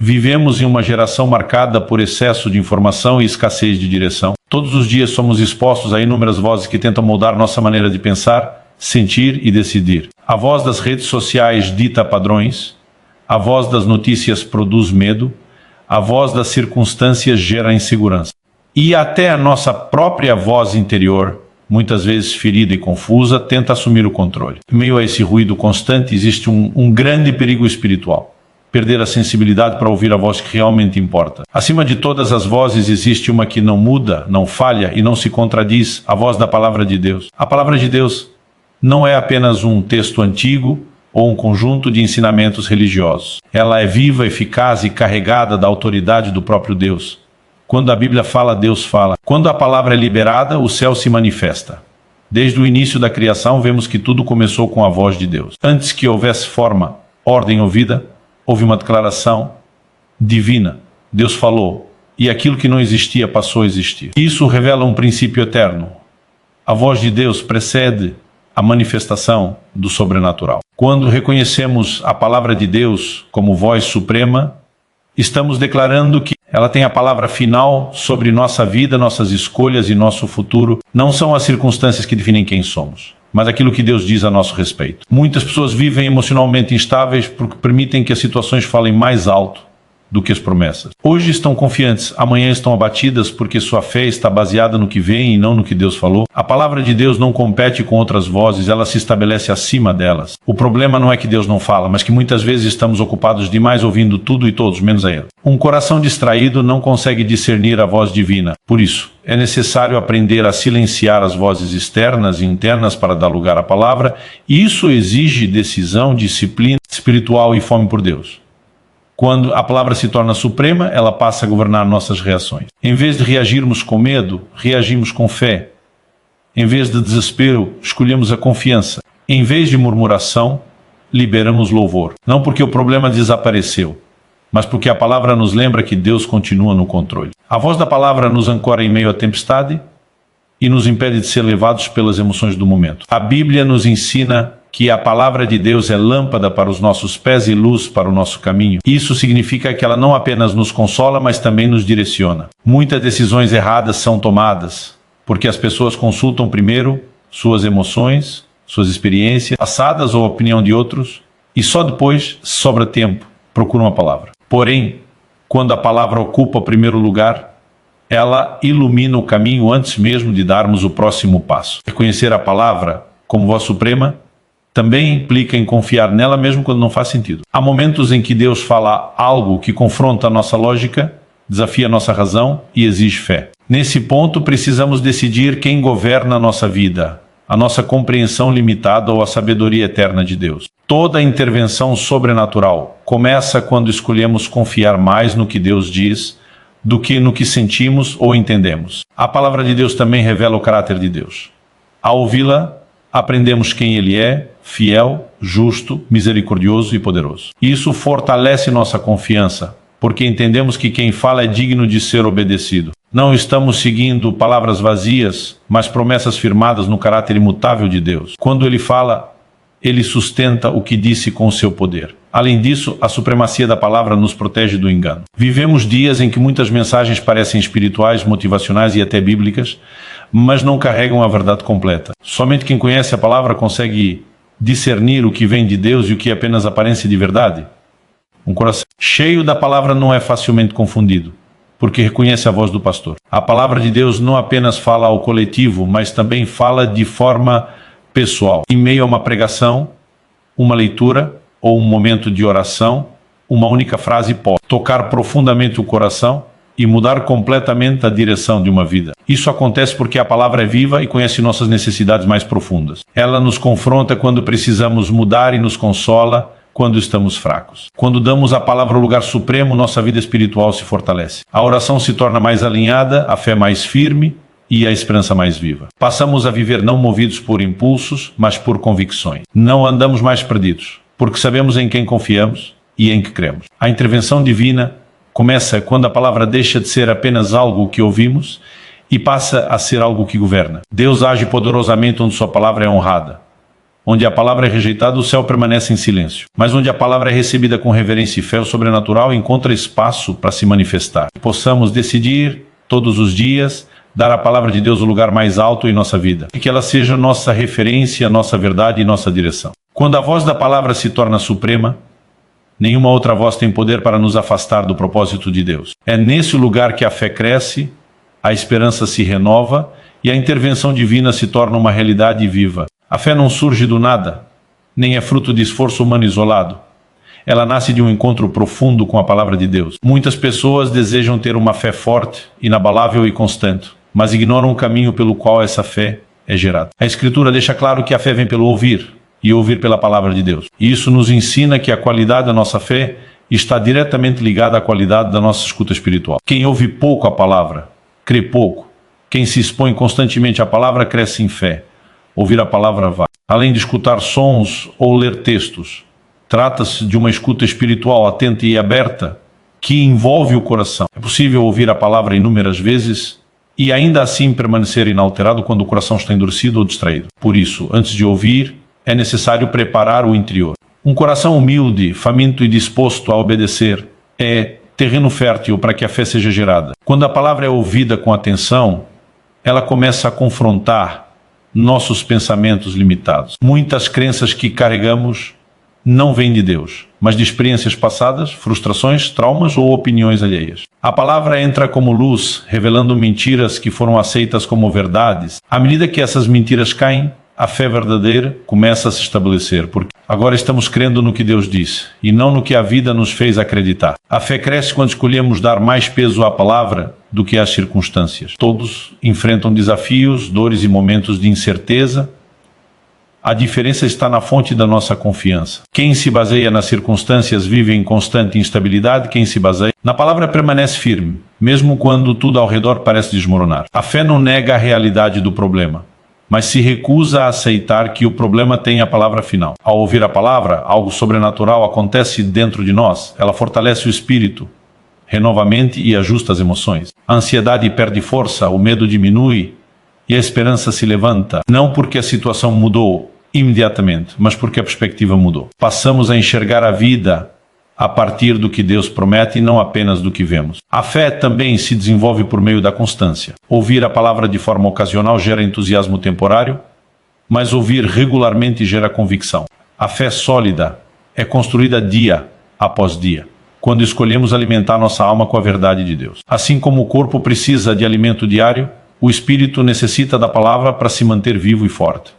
Vivemos em uma geração marcada por excesso de informação e escassez de direção. Todos os dias somos expostos a inúmeras vozes que tentam moldar nossa maneira de pensar, sentir e decidir. A voz das redes sociais dita padrões, a voz das notícias produz medo, a voz das circunstâncias gera insegurança. E até a nossa própria voz interior, muitas vezes ferida e confusa, tenta assumir o controle. Em meio a esse ruído constante existe um grande perigo espiritual. Perder a sensibilidade para ouvir a voz que realmente importa. Acima de todas as vozes existe uma que não muda, não falha e não se contradiz, a voz da Palavra de Deus. A Palavra de Deus não é apenas um texto antigo ou um conjunto de ensinamentos religiosos. Ela é viva, eficaz e carregada da autoridade do próprio Deus. Quando a Bíblia fala, Deus fala. Quando a palavra é liberada, o céu se manifesta. Desde o início da criação, vemos que tudo começou com a voz de Deus. Antes que houvesse forma, ordem ou vida, houve uma declaração divina. Deus falou, e aquilo que não existia passou a existir. Isso revela um princípio eterno. A voz de Deus precede a manifestação do sobrenatural. Quando reconhecemos a palavra de Deus como voz suprema, estamos declarando que ela tem a palavra final sobre nossa vida, nossas escolhas e nosso futuro. Não são as circunstâncias que definem quem somos, mas aquilo que Deus diz a nosso respeito. Muitas pessoas vivem emocionalmente instáveis porque permitem que as situações falem mais alto do que as promessas. Hoje estão confiantes, amanhã estão abatidas porque sua fé está baseada no que vem e não no que Deus falou. A palavra de Deus não compete com outras vozes, ela se estabelece acima delas. O problema não é que Deus não fala, mas que muitas vezes estamos ocupados demais ouvindo tudo e todos, menos a Ele. Um coração distraído não consegue discernir a voz divina. Por isso, é necessário aprender a silenciar as vozes externas e internas para dar lugar à palavra, e isso exige decisão, disciplina espiritual e fome por Deus. Quando a palavra se torna suprema, ela passa a governar nossas reações. Em vez de reagirmos com medo, reagimos com fé. Em vez de desespero, escolhemos a confiança. Em vez de murmuração, liberamos louvor. Não porque o problema desapareceu, mas porque a palavra nos lembra que Deus continua no controle. A voz da palavra nos ancora em meio à tempestade e nos impede de ser levados pelas emoções do momento. A Bíblia nos ensina que a palavra de Deus é lâmpada para os nossos pés e luz para o nosso caminho. Isso significa que ela não apenas nos consola, mas também nos direciona. Muitas decisões erradas são tomadas porque as pessoas consultam primeiro suas emoções, suas experiências passadas ou a opinião de outros, e só depois, se sobra tempo, procuram a palavra. Porém, quando a palavra ocupa o primeiro lugar, ela ilumina o caminho antes mesmo de darmos o próximo passo. Reconhecer a palavra como voz suprema também implica em confiar nela mesmo quando não faz sentido. Há momentos em que Deus fala algo que confronta a nossa lógica, desafia a nossa razão e exige fé. Nesse ponto, precisamos decidir quem governa a nossa vida, a nossa compreensão limitada ou a sabedoria eterna de Deus. Toda intervenção sobrenatural começa quando escolhemos confiar mais no que Deus diz do que no que sentimos ou entendemos. A palavra de Deus também revela o caráter de Deus. Ao ouvi-la, aprendemos quem Ele é, fiel, justo, misericordioso e poderoso. Isso fortalece nossa confiança, porque entendemos que quem fala é digno de ser obedecido. Não estamos seguindo palavras vazias, mas promessas firmadas no caráter imutável de Deus. Quando Ele fala, Ele sustenta o que disse com o seu poder. Além disso, a supremacia da palavra nos protege do engano. Vivemos dias em que muitas mensagens parecem espirituais, motivacionais e até bíblicas, mas não carregam a verdade completa. Somente quem conhece a palavra consegue discernir o que vem de Deus e o que é apenas aparência de verdade. Um coração cheio da palavra não é facilmente confundido, porque reconhece a voz do pastor. A palavra de Deus não apenas fala ao coletivo, mas também fala de forma pessoal. Em meio a uma pregação, uma leitura ou um momento de oração, uma única frase pode tocar profundamente o coração e mudar completamente a direção de uma vida. Isso acontece porque a palavra é viva e conhece nossas necessidades mais profundas. Ela nos confronta quando precisamos mudar e nos consola quando estamos fracos. Quando damos à palavra o lugar supremo, nossa vida espiritual se fortalece. A oração se torna mais alinhada, a fé mais firme e a esperança mais viva. Passamos a viver não movidos por impulsos, mas por convicções. Não andamos mais perdidos, porque sabemos em quem confiamos e em que cremos. A intervenção divina começa quando a palavra deixa de ser apenas algo que ouvimos e passa a ser algo que governa. Deus age poderosamente onde sua palavra é honrada. Onde a palavra é rejeitada, o céu permanece em silêncio. Mas onde a palavra é recebida com reverência e fé, o sobrenatural encontra espaço para se manifestar. Possamos decidir, todos os dias, dar à palavra de Deus o lugar mais alto em nossa vida. E que ela seja nossa referência, nossa verdade e nossa direção. Quando a voz da palavra se torna suprema, nenhuma outra voz tem poder para nos afastar do propósito de Deus. É nesse lugar que a fé cresce, a esperança se renova e a intervenção divina se torna uma realidade viva. A fé não surge do nada, nem é fruto de esforço humano isolado. Ela nasce de um encontro profundo com a palavra de Deus. Muitas pessoas desejam ter uma fé forte, inabalável e constante, mas ignoram o caminho pelo qual essa fé é gerada. A Escritura deixa claro que a fé vem pelo ouvir, e ouvir pela palavra de Deus. E isso nos ensina que a qualidade da nossa fé está diretamente ligada à qualidade da nossa escuta espiritual. Quem ouve pouco a palavra, crê pouco. Quem se expõe constantemente à palavra, cresce em fé. Ouvir a palavra vai. Além de escutar sons ou ler textos, trata-se de uma escuta espiritual atenta e aberta que envolve o coração. É possível ouvir a palavra inúmeras vezes e ainda assim permanecer inalterado quando o coração está endurecido ou distraído. Por isso, antes de ouvir, é necessário preparar o interior. Um coração humilde, faminto e disposto a obedecer é terreno fértil para que a fé seja gerada. Quando a palavra é ouvida com atenção, ela começa a confrontar nossos pensamentos limitados. Muitas crenças que carregamos não vêm de Deus, mas de experiências passadas, frustrações, traumas ou opiniões alheias. A palavra entra como luz, revelando mentiras que foram aceitas como verdades. À medida que essas mentiras caem, a fé verdadeira começa a se estabelecer, porque agora estamos crendo no que Deus disse, e não no que a vida nos fez acreditar. A fé cresce quando escolhemos dar mais peso à palavra do que às circunstâncias. Todos enfrentam desafios, dores e momentos de incerteza. A diferença está na fonte da nossa confiança. Quem se baseia nas circunstâncias vive em constante instabilidade, quem se baseia na palavra permanece firme, mesmo quando tudo ao redor parece desmoronar. A fé não nega a realidade do problema, mas se recusa a aceitar que o problema tem a palavra final. Ao ouvir a palavra, algo sobrenatural acontece dentro de nós. Ela fortalece o espírito, renova a mente e ajusta as emoções. A ansiedade perde força, o medo diminui e a esperança se levanta. Não porque a situação mudou imediatamente, mas porque a perspectiva mudou. Passamos a enxergar a vida a partir do que Deus promete e não apenas do que vemos. A fé também se desenvolve por meio da constância. Ouvir a palavra de forma ocasional gera entusiasmo temporário, mas ouvir regularmente gera convicção. A fé sólida é construída dia após dia, quando escolhemos alimentar nossa alma com a verdade de Deus. Assim como o corpo precisa de alimento diário, o espírito necessita da palavra para se manter vivo e forte.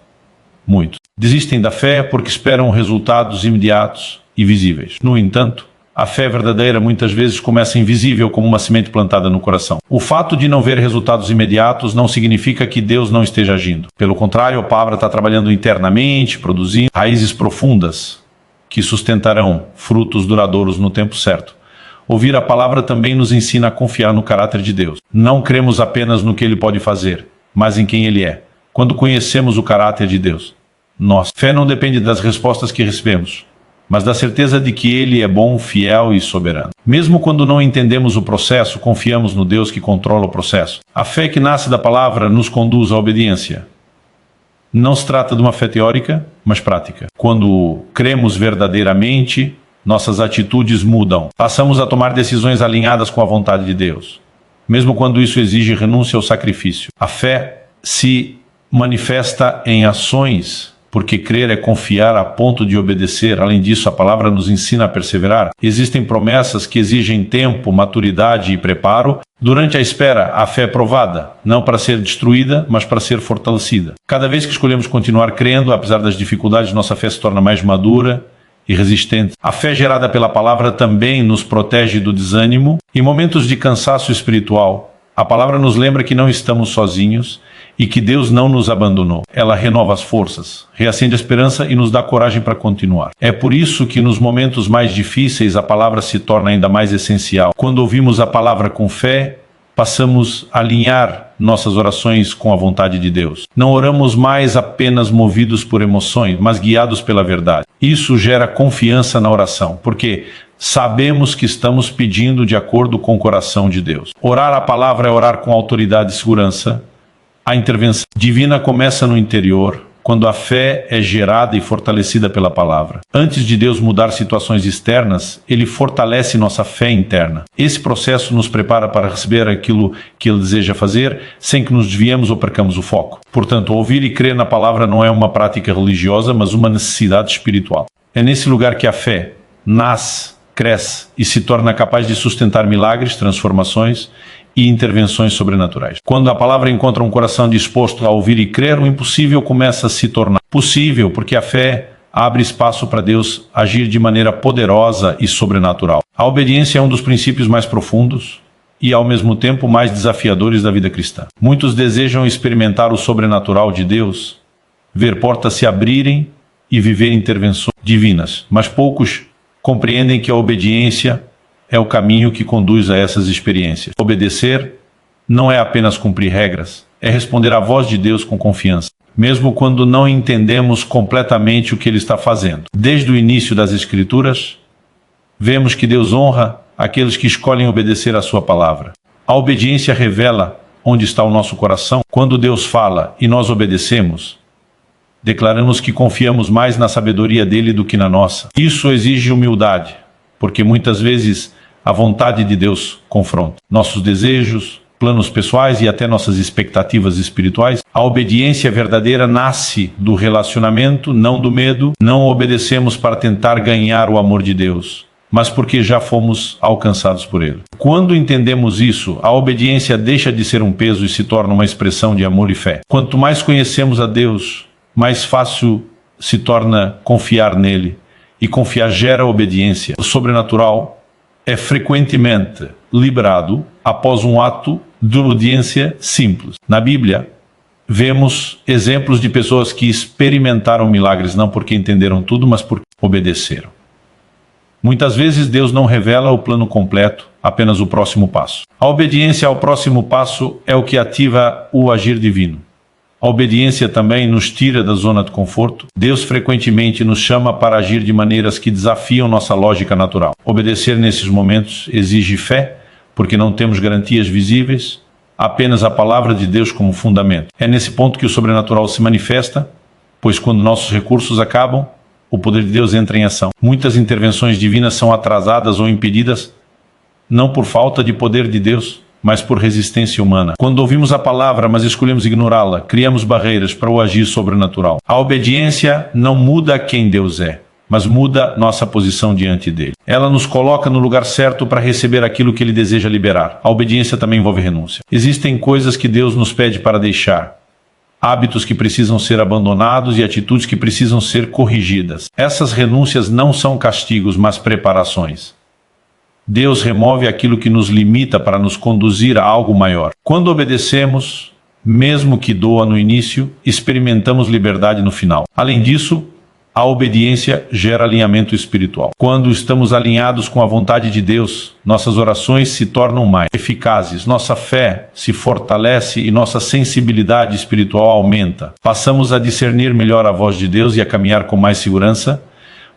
Muitos desistem da fé porque esperam resultados imediatos e visíveis. No entanto, a fé verdadeira muitas vezes começa invisível como uma semente plantada no coração. O fato de não ver resultados imediatos não significa que Deus não esteja agindo. Pelo contrário, a palavra está trabalhando internamente, produzindo raízes profundas que sustentarão frutos duradouros no tempo certo. Ouvir a palavra também nos ensina a confiar no caráter de Deus. Não cremos apenas no que Ele pode fazer, mas em quem Ele é. Quando conhecemos o caráter de Deus, nossa fé não depende das respostas que recebemos, mas da certeza de que Ele é bom, fiel e soberano. Mesmo quando não entendemos o processo, confiamos no Deus que controla o processo. A fé que nasce da palavra nos conduz à obediência. Não se trata de uma fé teórica, mas prática. Quando cremos verdadeiramente, nossas atitudes mudam. Passamos a tomar decisões alinhadas com a vontade de Deus, mesmo quando isso exige renúncia ou sacrifício. A fé se manifesta em ações, porque crer é confiar a ponto de obedecer. Além disso, a palavra nos ensina a perseverar. Existem promessas que exigem tempo, maturidade e preparo. Durante a espera, a fé é provada, não para ser destruída, mas para ser fortalecida. Cada vez que escolhemos continuar crendo, apesar das dificuldades, nossa fé se torna mais madura e resistente. A fé gerada pela palavra também nos protege do desânimo. Em momentos de cansaço espiritual, a palavra nos lembra que não estamos sozinhos e que Deus não nos abandonou. Ela renova as forças, reacende a esperança e nos dá coragem para continuar. É por isso que nos momentos mais difíceis a palavra se torna ainda mais essencial. Quando ouvimos a palavra com fé, passamos a alinhar nossas orações com a vontade de Deus. Não oramos mais apenas movidos por emoções, mas guiados pela verdade. Isso gera confiança na oração, porque sabemos que estamos pedindo de acordo com o coração de Deus. Orar a palavra é orar com autoridade e segurança. A intervenção divina começa no interior, quando a fé é gerada e fortalecida pela palavra. Antes de Deus mudar situações externas, Ele fortalece nossa fé interna. Esse processo nos prepara para receber aquilo que Ele deseja fazer, sem que nos desviemos ou percamos o foco. Portanto, ouvir e crer na palavra não é uma prática religiosa, mas uma necessidade espiritual. É nesse lugar que a fé nasce, cresce e se torna capaz de sustentar milagres, transformações e intervenções sobrenaturais. Quando a palavra encontra um coração disposto a ouvir e crer, o impossível começa a se tornar possível, porque a fé abre espaço para Deus agir de maneira poderosa e sobrenatural. A obediência é um dos princípios mais profundos e, ao mesmo tempo, mais desafiadores da vida cristã. Muitos desejam experimentar o sobrenatural de Deus, ver portas se abrirem e viver intervenções divinas, mas poucos compreendem que a obediência é o caminho que conduz a essas experiências. Obedecer não é apenas cumprir regras, é responder à voz de Deus com confiança, mesmo quando não entendemos completamente o que Ele está fazendo. Desde o início das Escrituras, vemos que Deus honra aqueles que escolhem obedecer à sua palavra. A obediência revela onde está o nosso coração. Quando Deus fala e nós obedecemos, declaramos que confiamos mais na sabedoria dele do que na nossa. Isso exige humildade, porque muitas vezes a vontade de Deus confronta nossos desejos, planos pessoais e até nossas expectativas espirituais. A obediência verdadeira nasce do relacionamento, não do medo. Não obedecemos para tentar ganhar o amor de Deus, mas porque já fomos alcançados por Ele. Quando entendemos isso, a obediência deixa de ser um peso e se torna uma expressão de amor e fé. Quanto mais conhecemos a Deus, mais fácil se torna confiar nele. E confiar gera obediência. O sobrenatural é frequentemente liberado após um ato de obediência simples. Na Bíblia, vemos exemplos de pessoas que experimentaram milagres não porque entenderam tudo, mas porque obedeceram. Muitas vezes Deus não revela o plano completo, apenas o próximo passo. A obediência ao próximo passo é o que ativa o agir divino. A obediência também nos tira da zona de conforto. Deus frequentemente nos chama para agir de maneiras que desafiam nossa lógica natural. Obedecer nesses momentos exige fé, porque não temos garantias visíveis, apenas a palavra de Deus como fundamento. É nesse ponto que o sobrenatural se manifesta, pois quando nossos recursos acabam, o poder de Deus entra em ação. Muitas intervenções divinas são atrasadas ou impedidas, não por falta de poder de Deus, mas por resistência humana. Quando ouvimos a palavra, mas escolhemos ignorá-la, criamos barreiras para o agir sobrenatural. A obediência não muda quem Deus é, mas muda nossa posição diante dele. Ela nos coloca no lugar certo para receber aquilo que ele deseja liberar. A obediência também envolve renúncia. Existem coisas que Deus nos pede para deixar, hábitos que precisam ser abandonados e atitudes que precisam ser corrigidas. Essas renúncias não são castigos, mas preparações. Deus remove aquilo que nos limita para nos conduzir a algo maior. Quando obedecemos, mesmo que doa no início, experimentamos liberdade no final. Além disso, a obediência gera alinhamento espiritual. Quando estamos alinhados com a vontade de Deus, nossas orações se tornam mais eficazes, nossa fé se fortalece e nossa sensibilidade espiritual aumenta. Passamos a discernir melhor a voz de Deus e a caminhar com mais segurança,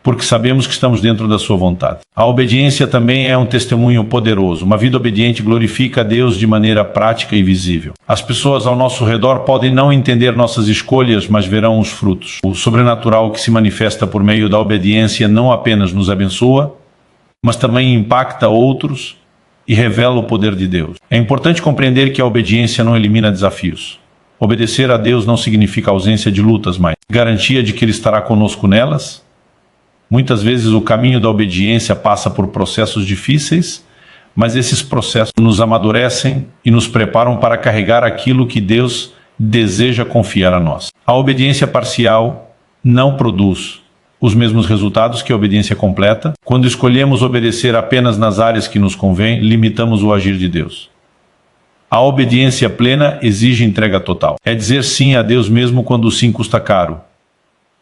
porque sabemos que estamos dentro da sua vontade. A obediência também é um testemunho poderoso. Uma vida obediente glorifica a Deus de maneira prática e visível. As pessoas ao nosso redor podem não entender nossas escolhas, mas verão os frutos. O sobrenatural que se manifesta por meio da obediência não apenas nos abençoa, mas também impacta outros e revela o poder de Deus. É importante compreender que a obediência não elimina desafios. Obedecer a Deus não significa ausência de lutas, mas garantia de que Ele estará conosco nelas. Muitas vezes o caminho da obediência passa por processos difíceis, mas esses processos nos amadurecem e nos preparam para carregar aquilo que Deus deseja confiar a nós. A obediência parcial não produz os mesmos resultados que a obediência completa. Quando escolhemos obedecer apenas nas áreas que nos convém, limitamos o agir de Deus. A obediência plena exige entrega total. É dizer sim a Deus mesmo quando o sim custa caro.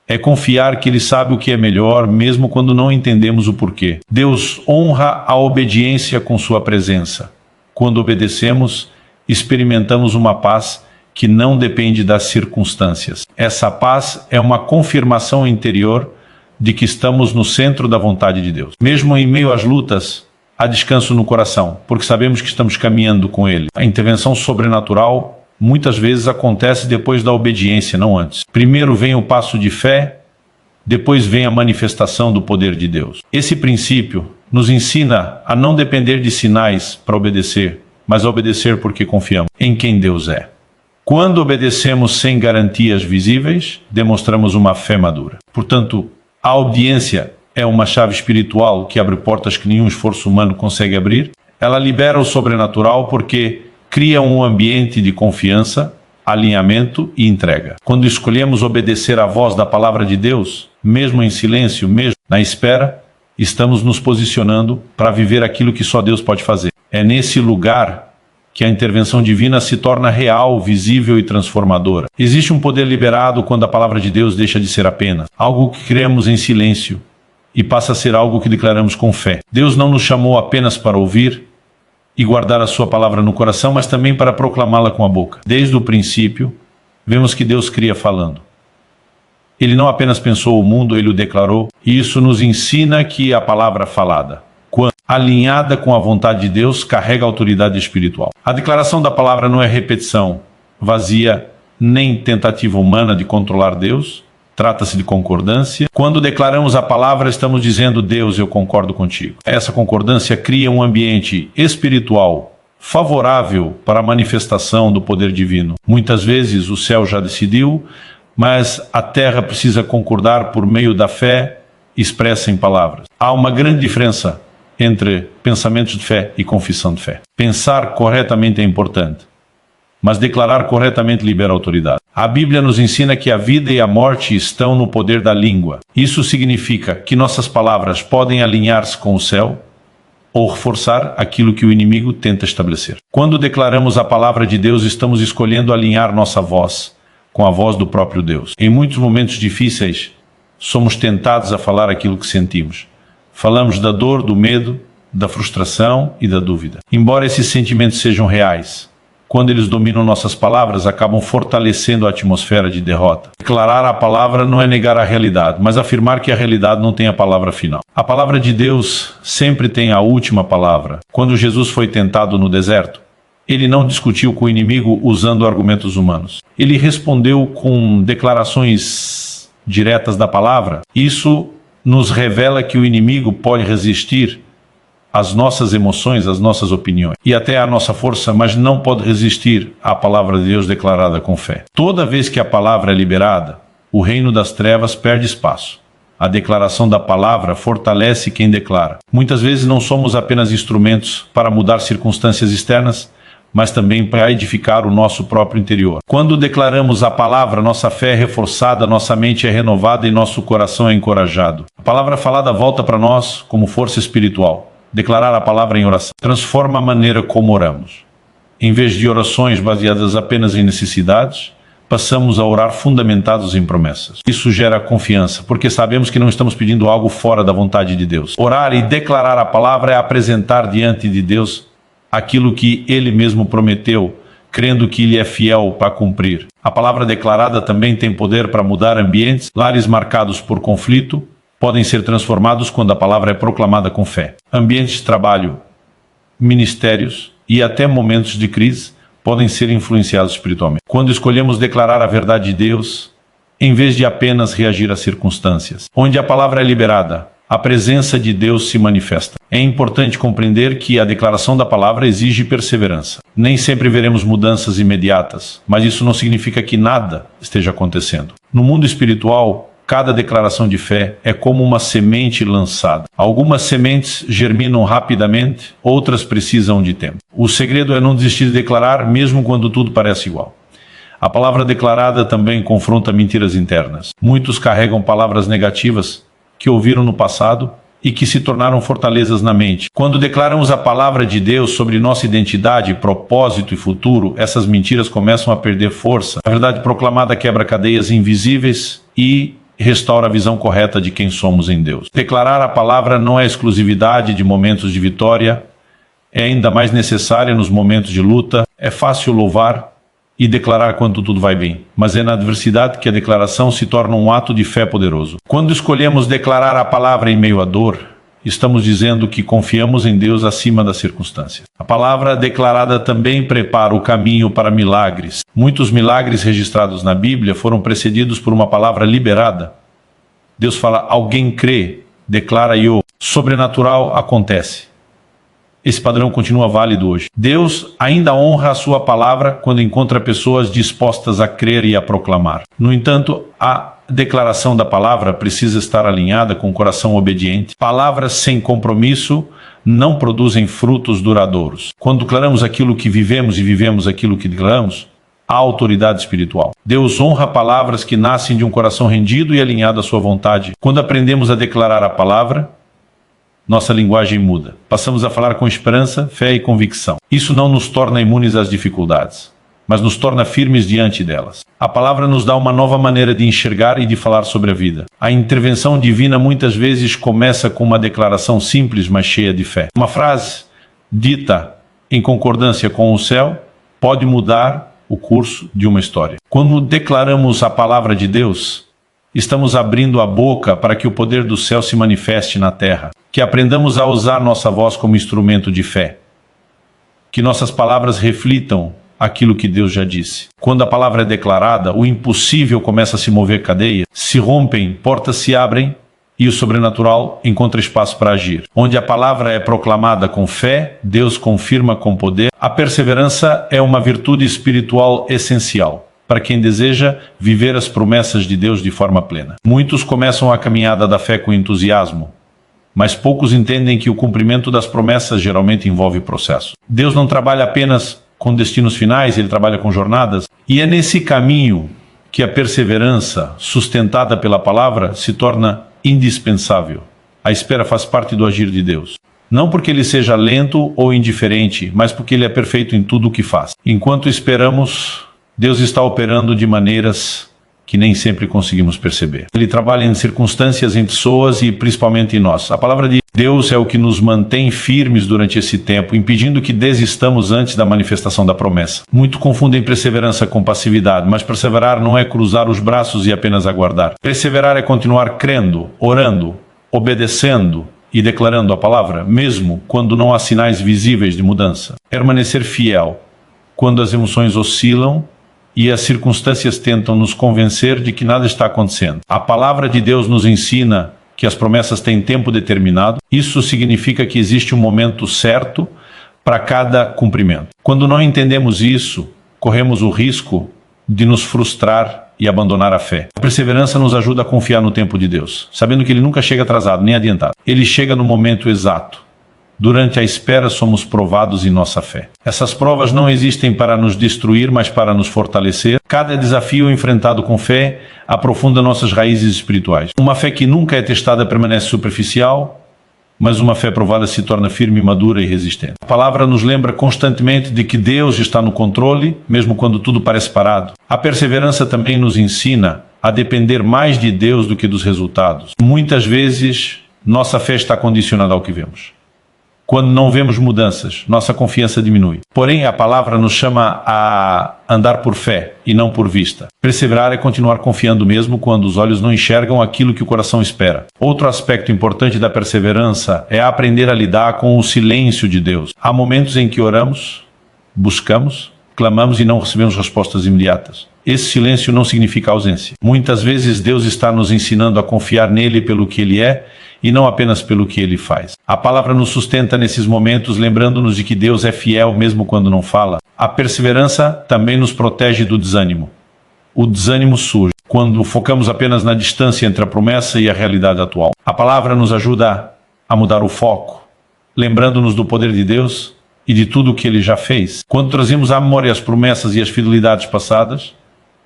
É confiar que Ele sabe o que é melhor, mesmo quando não entendemos o porquê. Deus honra a obediência com sua presença. Quando obedecemos, experimentamos uma paz que não depende das circunstâncias. Essa paz é uma confirmação interior de que estamos no centro da vontade de Deus. Mesmo em meio às lutas, há descanso no coração, porque sabemos que estamos caminhando com Ele. A intervenção sobrenatural muitas vezes acontece depois da obediência, não antes. Primeiro vem o passo de fé, depois vem a manifestação do poder de Deus. Esse princípio nos ensina a não depender de sinais para obedecer, mas a obedecer porque confiamos em quem Deus é. Quando obedecemos sem garantias visíveis, demonstramos uma fé madura. Portanto, a obediência é uma chave espiritual que abre portas que nenhum esforço humano consegue abrir. Ela libera o sobrenatural porque cria um ambiente de confiança, alinhamento e entrega. Quando escolhemos obedecer à voz da palavra de Deus, mesmo em silêncio, mesmo na espera, estamos nos posicionando para viver aquilo que só Deus pode fazer. É nesse lugar que a intervenção divina se torna real, visível e transformadora. Existe um poder liberado quando a palavra de Deus deixa de ser apenas algo que cremos em silêncio e passa a ser algo que declaramos com fé. Deus não nos chamou apenas para ouvir e guardar a sua palavra no coração, mas também para proclamá-la com a boca. Desde o princípio, vemos que Deus cria falando. Ele não apenas pensou o mundo, ele o declarou, e isso nos ensina que a palavra falada, quando alinhada com a vontade de Deus, carrega autoridade espiritual. A declaração da palavra não é repetição vazia, nem tentativa humana de controlar Deus. Trata-se de concordância. Quando declaramos a palavra, estamos dizendo: Deus, eu concordo contigo. Essa concordância cria um ambiente espiritual favorável para a manifestação do poder divino. Muitas vezes o céu já decidiu, mas a terra precisa concordar por meio da fé expressa em palavras. Há uma grande diferença entre pensamentos de fé e confissão de fé. Pensar corretamente é importante, mas declarar corretamente libera autoridade. A Bíblia nos ensina que a vida e a morte estão no poder da língua. Isso significa que nossas palavras podem alinhar-se com o céu ou reforçar aquilo que o inimigo tenta estabelecer. Quando declaramos a palavra de Deus, estamos escolhendo alinhar nossa voz com a voz do próprio Deus. Em muitos momentos difíceis, somos tentados a falar aquilo que sentimos. Falamos da dor, do medo, da frustração e da dúvida. Embora esses sentimentos sejam reais, quando eles dominam nossas palavras, acabam fortalecendo a atmosfera de derrota. Declarar a palavra não é negar a realidade, mas afirmar que a realidade não tem a palavra final. A palavra de Deus sempre tem a última palavra. Quando Jesus foi tentado no deserto, ele não discutiu com o inimigo usando argumentos humanos. Ele respondeu com declarações diretas da palavra. Isso nos revela que o inimigo pode resistir às nossas emoções, às nossas opiniões e até à nossa força, mas não pode resistir à palavra de Deus declarada com fé. Toda vez que a palavra é liberada, o reino das trevas perde espaço. A declaração da palavra fortalece quem declara. Muitas vezes não somos apenas instrumentos para mudar circunstâncias externas, mas também para edificar o nosso próprio interior. Quando declaramos a palavra, nossa fé é reforçada, nossa mente é renovada e nosso coração é encorajado. A palavra falada volta para nós como força espiritual. Declarar a palavra em oração transforma a maneira como oramos. Em vez de orações baseadas apenas em necessidades, passamos a orar fundamentados em promessas. Isso gera confiança, porque sabemos que não estamos pedindo algo fora da vontade de Deus. Orar e declarar a palavra é apresentar diante de Deus aquilo que Ele mesmo prometeu, crendo que Ele é fiel para cumprir. A palavra declarada também tem poder para mudar ambientes. Lares marcados por conflito podem ser transformados quando a palavra é proclamada com fé. Ambientes de trabalho, ministérios e até momentos de crise podem ser influenciados espiritualmente. Quando escolhemos declarar a verdade de Deus, em vez de apenas reagir às circunstâncias, onde a palavra é liberada, a presença de Deus se manifesta. É importante compreender que a declaração da palavra exige perseverança. Nem sempre veremos mudanças imediatas, mas isso não significa que nada esteja acontecendo. No mundo espiritual, cada declaração de fé é como uma semente lançada. Algumas sementes germinam rapidamente, outras precisam de tempo. O segredo é não desistir de declarar, mesmo quando tudo parece igual. A palavra declarada também confronta mentiras internas. Muitos carregam palavras negativas que ouviram no passado e que se tornaram fortalezas na mente. Quando declaramos a palavra de Deus sobre nossa identidade, propósito e futuro, essas mentiras começam a perder força. A verdade proclamada quebra cadeias invisíveis e restaura a visão correta de quem somos em Deus. Declarar a palavra não é exclusividade de momentos de vitória, é ainda mais necessária nos momentos de luta. É fácil louvar e declarar quando tudo vai bem, mas é na adversidade que a declaração se torna um ato de fé poderoso. Quando escolhemos declarar a palavra em meio à dor, estamos dizendo que confiamos em Deus acima das circunstâncias. A palavra declarada também prepara o caminho para milagres. Muitos milagres registrados na Bíblia foram precedidos por uma palavra liberada. Deus fala, alguém crê, declara e o sobrenatural acontece. Esse padrão continua válido hoje. Deus ainda honra a sua palavra quando encontra pessoas dispostas a crer e a proclamar. No entanto, a declaração da palavra precisa estar alinhada com o coração obediente. Palavras sem compromisso não produzem frutos duradouros. Quando declaramos aquilo que vivemos e vivemos aquilo que declaramos, há autoridade espiritual. Deus honra palavras que nascem de um coração rendido e alinhado à sua vontade. Quando aprendemos a declarar a palavra, nossa linguagem muda. Passamos a falar com esperança, fé e convicção. Isso não nos torna imunes às dificuldades, mas nos torna firmes diante delas. A palavra nos dá uma nova maneira de enxergar e de falar sobre a vida. A intervenção divina muitas vezes começa com uma declaração simples, mas cheia de fé. Uma frase dita em concordância com o céu pode mudar o curso de uma história. Quando declaramos a palavra de Deus, estamos abrindo a boca para que o poder do céu se manifeste na terra. Que aprendamos a usar nossa voz como instrumento de fé. Que nossas palavras reflitam aquilo que Deus já disse. Quando a palavra é declarada, o impossível começa a se mover cadeia, se rompem, portas se abrem e o sobrenatural encontra espaço para agir. Onde a palavra é proclamada com fé, Deus confirma com poder. A perseverança é uma virtude espiritual essencial para quem deseja viver as promessas de Deus de forma plena. Muitos começam a caminhada da fé com entusiasmo, mas poucos entendem que o cumprimento das promessas geralmente envolve processo. Deus não trabalha apenas com destinos finais, Ele trabalha com jornadas. E é nesse caminho que a perseverança, sustentada pela palavra, se torna indispensável. A espera faz parte do agir de Deus. Não porque Ele seja lento ou indiferente, mas porque Ele é perfeito em tudo o que faz. Enquanto esperamos, Deus está operando de maneiras que nem sempre conseguimos perceber. Ele trabalha em circunstâncias, em pessoas e principalmente em nós. A palavra de Deus é o que nos mantém firmes durante esse tempo, impedindo que desistamos antes da manifestação da promessa. Muito confundem perseverança com passividade, mas perseverar não é cruzar os braços e apenas aguardar. Perseverar é continuar crendo, orando, obedecendo e declarando a palavra, mesmo quando não há sinais visíveis de mudança. Permanecer fiel quando as emoções oscilam e as circunstâncias tentam nos convencer de que nada está acontecendo. A palavra de Deus nos ensina que as promessas têm tempo determinado. Isso significa que existe um momento certo para cada cumprimento. Quando não entendemos isso, corremos o risco de nos frustrar e abandonar a fé. A perseverança nos ajuda a confiar no tempo de Deus, sabendo que Ele nunca chega atrasado nem adiantado. Ele chega no momento exato. Durante a espera somos provados em nossa fé. Essas provas não existem para nos destruir, mas para nos fortalecer. Cada desafio enfrentado com fé aprofunda nossas raízes espirituais. Uma fé que nunca é testada permanece superficial, mas uma fé provada se torna firme, madura e resistente. A palavra nos lembra constantemente de que Deus está no controle, mesmo quando tudo parece parado. A perseverança também nos ensina a depender mais de Deus do que dos resultados. Muitas vezes, nossa fé está condicionada ao que vemos. Quando não vemos mudanças, nossa confiança diminui. Porém, a palavra nos chama a andar por fé e não por vista. Perseverar é continuar confiando mesmo quando os olhos não enxergam aquilo que o coração espera. Outro aspecto importante da perseverança é aprender a lidar com o silêncio de Deus. Há momentos em que oramos, buscamos, clamamos e não recebemos respostas imediatas. Esse silêncio não significa ausência. Muitas vezes Deus está nos ensinando a confiar nele pelo que Ele é e não apenas pelo que Ele faz. A palavra nos sustenta nesses momentos, lembrando-nos de que Deus é fiel mesmo quando não fala. A perseverança também nos protege do desânimo. O desânimo surge quando focamos apenas na distância entre a promessa e a realidade atual. A palavra nos ajuda a mudar o foco, lembrando-nos do poder de Deus e de tudo o que Ele já fez. Quando trazemos à memória as promessas e as fidelidades passadas,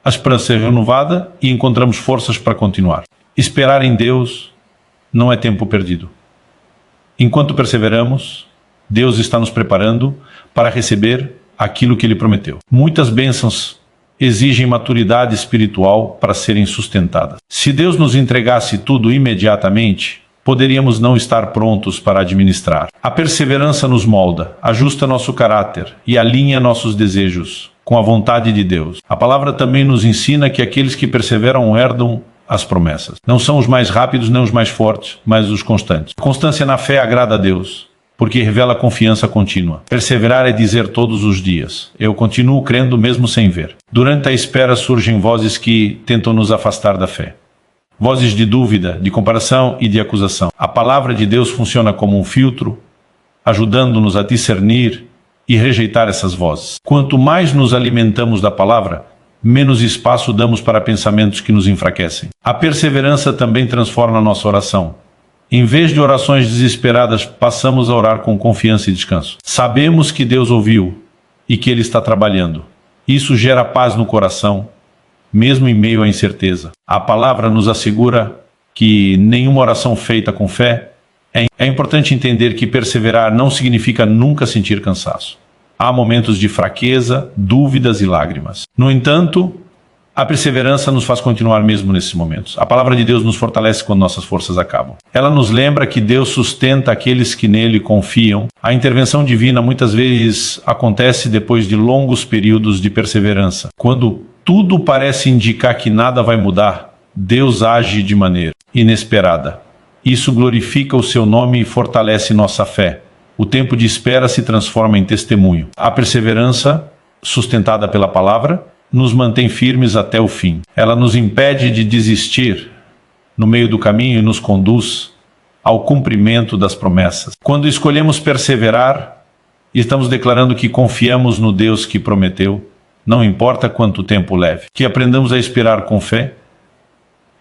a esperança é renovada e encontramos forças para continuar. Esperar em Deus não é tempo perdido. Enquanto perseveramos, Deus está nos preparando para receber aquilo que Ele prometeu. Muitas bênçãos exigem maturidade espiritual para serem sustentadas. Se Deus nos entregasse tudo imediatamente, poderíamos não estar prontos para administrar. A perseverança nos molda, ajusta nosso caráter e alinha nossos desejos com a vontade de Deus. A palavra também nos ensina que aqueles que perseveram herdam as promessas. Não são os mais rápidos nem os mais fortes, mas os constantes. A constância na fé agrada a Deus, porque revela confiança contínua. Perseverar é dizer todos os dias: eu continuo crendo mesmo sem ver. Durante a espera surgem vozes que tentam nos afastar da fé. Vozes de dúvida, de comparação e de acusação. A palavra de Deus funciona como um filtro, ajudando-nos a discernir e rejeitar essas vozes. Quanto mais nos alimentamos da palavra, menos espaço damos para pensamentos que nos enfraquecem. A perseverança também transforma a nossa oração. Em vez de orações desesperadas, passamos a orar com confiança e descanso. Sabemos que Deus ouviu e que Ele está trabalhando. Isso gera paz no coração, mesmo em meio à incerteza. A palavra nos assegura que nenhuma oração feita com fé. É importante entender que perseverar não significa nunca sentir cansaço. Há momentos de fraqueza, dúvidas e lágrimas. No entanto, a perseverança nos faz continuar mesmo nesses momentos. A palavra de Deus nos fortalece quando nossas forças acabam. Ela nos lembra que Deus sustenta aqueles que nele confiam. A intervenção divina muitas vezes acontece depois de longos períodos de perseverança. Quando tudo parece indicar que nada vai mudar, Deus age de maneira inesperada. Isso glorifica o seu nome e fortalece nossa fé. O tempo de espera se transforma em testemunho. A perseverança, sustentada pela palavra, nos mantém firmes até o fim. Ela nos impede de desistir no meio do caminho e nos conduz ao cumprimento das promessas. Quando escolhemos perseverar, estamos declarando que confiamos no Deus que prometeu, não importa quanto tempo leve. Que aprendamos a esperar com fé,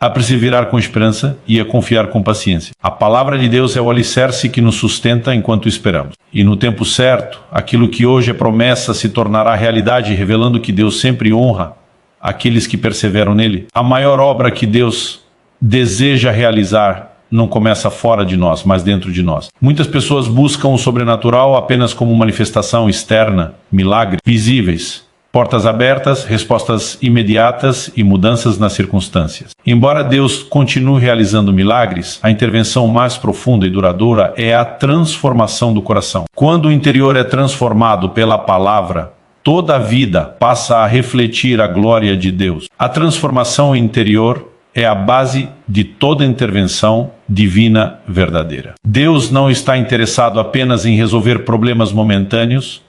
a perseverar com esperança e a confiar com paciência. A palavra de Deus é o alicerce que nos sustenta enquanto esperamos. E no tempo certo, aquilo que hoje é promessa se tornará realidade, revelando que Deus sempre honra aqueles que perseveram nele. A maior obra que Deus deseja realizar não começa fora de nós, mas dentro de nós. Muitas pessoas buscam o sobrenatural apenas como manifestação externa, milagres visíveis. Portas abertas, respostas imediatas e mudanças nas circunstâncias. Embora Deus continue realizando milagres, a intervenção mais profunda e duradoura é a transformação do coração. Quando o interior é transformado pela palavra, toda a vida passa a refletir a glória de Deus. A transformação interior é a base de toda intervenção divina verdadeira. Deus não está interessado apenas em resolver problemas momentâneos,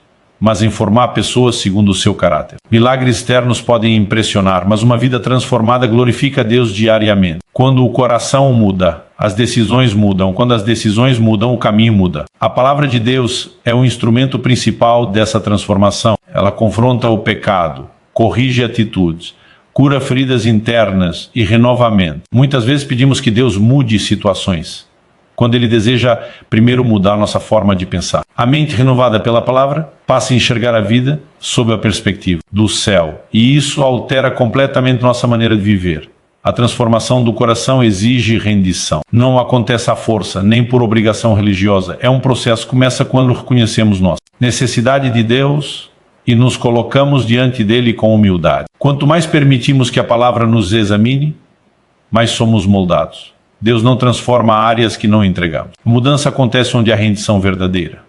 mas em formar pessoas segundo o seu caráter. Milagres externos podem impressionar, mas uma vida transformada glorifica a Deus diariamente. Quando o coração muda, as decisões mudam. Quando as decisões mudam, o caminho muda. A palavra de Deus é o instrumento principal dessa transformação. Ela confronta o pecado, corrige atitudes, cura feridas internas e renova a mente. Muitas vezes pedimos que Deus mude situações, quando Ele deseja primeiro mudar nossa forma de pensar. A mente renovada pela palavra passa a enxergar a vida sob a perspectiva do céu. E isso altera completamente nossa maneira de viver. A transformação do coração exige rendição. Não acontece à força, nem por obrigação religiosa. É um processo que começa quando reconhecemos nossa necessidade de Deus e nos colocamos diante dele com humildade. Quanto mais permitimos que a palavra nos examine, mais somos moldados. Deus não transforma áreas que não entregamos. A mudança acontece onde há rendição verdadeira.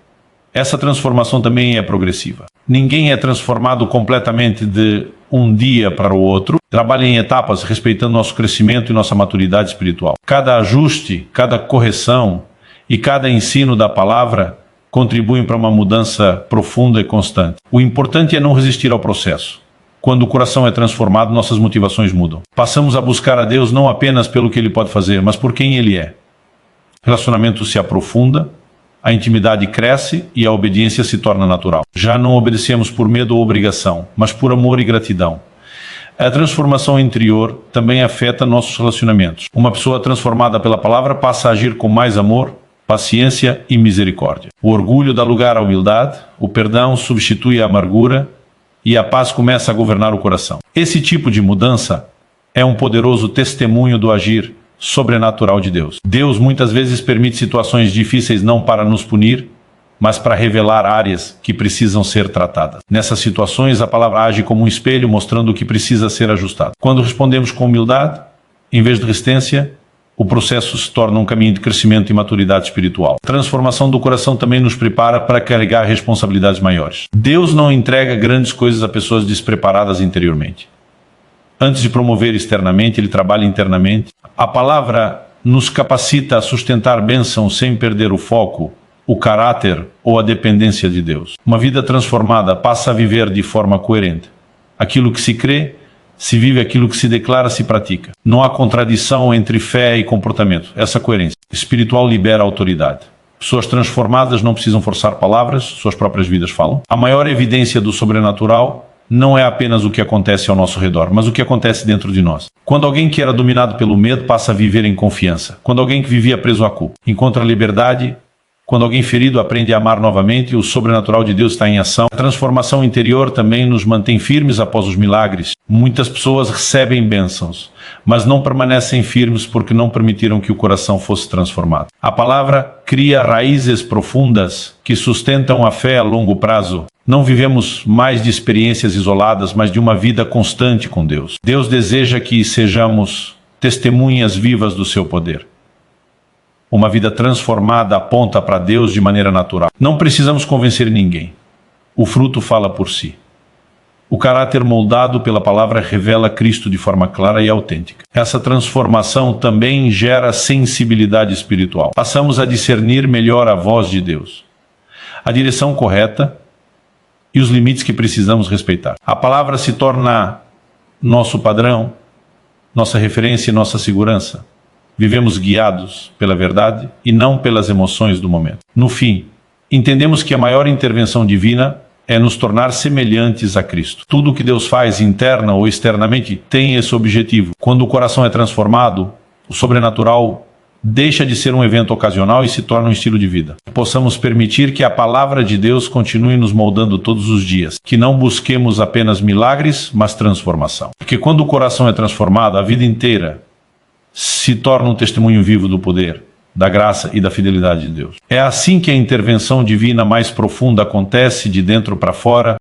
Essa transformação também é progressiva. Ninguém é transformado completamente de um dia para o outro. Trabalha em etapas, respeitando nosso crescimento e nossa maturidade espiritual. Cada ajuste, cada correção e cada ensino da palavra contribuem para uma mudança profunda e constante. O importante é não resistir ao processo. Quando o coração é transformado, nossas motivações mudam. Passamos a buscar a Deus não apenas pelo que Ele pode fazer, mas por quem Ele é. O relacionamento se aprofunda, a intimidade cresce e a obediência se torna natural. Já não obedecemos por medo ou obrigação, mas por amor e gratidão. A transformação interior também afeta nossos relacionamentos. Uma pessoa transformada pela palavra passa a agir com mais amor, paciência e misericórdia. O orgulho dá lugar à humildade, o perdão substitui a amargura, e a paz começa a governar o coração. Esse tipo de mudança é um poderoso testemunho do agir sobrenatural de Deus. Deus muitas vezes permite situações difíceis não para nos punir, mas para revelar áreas que precisam ser tratadas. Nessas situações, a palavra age como um espelho, mostrando o que precisa ser ajustado. Quando respondemos com humildade, em vez de resistência, o processo se torna um caminho de crescimento e maturidade espiritual. A transformação do coração também nos prepara para carregar responsabilidades maiores. Deus não entrega grandes coisas a pessoas despreparadas interiormente. Antes de promover externamente, ele trabalha internamente. A palavra nos capacita a sustentar bênçãos sem perder o foco, o caráter ou a dependência de Deus. Uma vida transformada passa a viver de forma coerente. Aquilo que se crê, se vive, aquilo que se declara, se pratica. Não há contradição entre fé e comportamento. Essa coerência espiritual libera a autoridade. Pessoas transformadas não precisam forçar palavras, suas próprias vidas falam. A maior evidência do sobrenatural não é apenas o que acontece ao nosso redor, mas o que acontece dentro de nós. Quando alguém que era dominado pelo medo passa a viver em confiança. Quando alguém que vivia preso à culpa encontra liberdade. Quando alguém ferido aprende a amar novamente, o sobrenatural de Deus está em ação. A transformação interior também nos mantém firmes após os milagres. Muitas pessoas recebem bênçãos, mas não permanecem firmes porque não permitiram que o coração fosse transformado. A palavra cria raízes profundas que sustentam a fé a longo prazo. Não vivemos mais de experiências isoladas, mas de uma vida constante com Deus. Deus deseja que sejamos testemunhas vivas do seu poder. Uma vida transformada aponta para Deus de maneira natural. Não precisamos convencer ninguém. O fruto fala por si. O caráter moldado pela palavra revela Cristo de forma clara e autêntica. Essa transformação também gera sensibilidade espiritual. Passamos a discernir melhor a voz de Deus, a direção correta e os limites que precisamos respeitar. A palavra se torna nosso padrão, nossa referência e nossa segurança. Vivemos guiados pela verdade e não pelas emoções do momento. No fim, entendemos que a maior intervenção divina é nos tornar semelhantes a Cristo. Tudo o que Deus faz, interna ou externamente, tem esse objetivo. Quando o coração é transformado, o sobrenatural deixa de ser um evento ocasional e se torna um estilo de vida. Possamos permitir que a palavra de Deus continue nos moldando todos os dias. Que não busquemos apenas milagres, mas transformação. Porque quando o coração é transformado, a vida inteira se torna um testemunho vivo do poder, da graça e da fidelidade de Deus. É assim que a intervenção divina mais profunda acontece de dentro para fora,